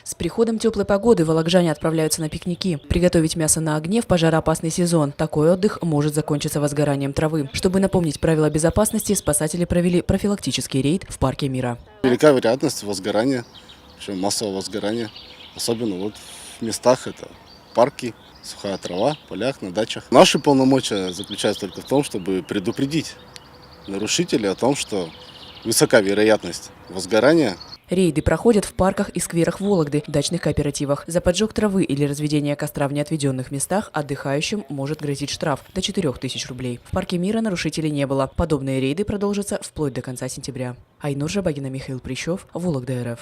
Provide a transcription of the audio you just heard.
С приходом теплой погоды волокжане отправляются на пикники. Приготовить мясо на огне в пожароопасный сезон. Такой отдых может закончиться возгоранием травы. Чтобы напомнить правила безопасности, спасатели провели профилактический рейд в парке мира. Велика вероятность возгорания, причем массового возгорания. Особенно вот в местах это парки, сухая трава, полях, на дачах. Наши полномочия заключаются только в том, чтобы предупредить нарушителей о том, что высока вероятность возгорания. Рейды проходят в парках и скверах Вологды, дачных кооперативах. За поджог травы или разведение костра в неотведенных местах отдыхающим может грозить штраф до 4000 рублей. В парке мира нарушителей не было. Подобные рейды продолжатся вплоть до конца сентября. Айнур Жабагина, Михаил Прищев, Вологда РФ.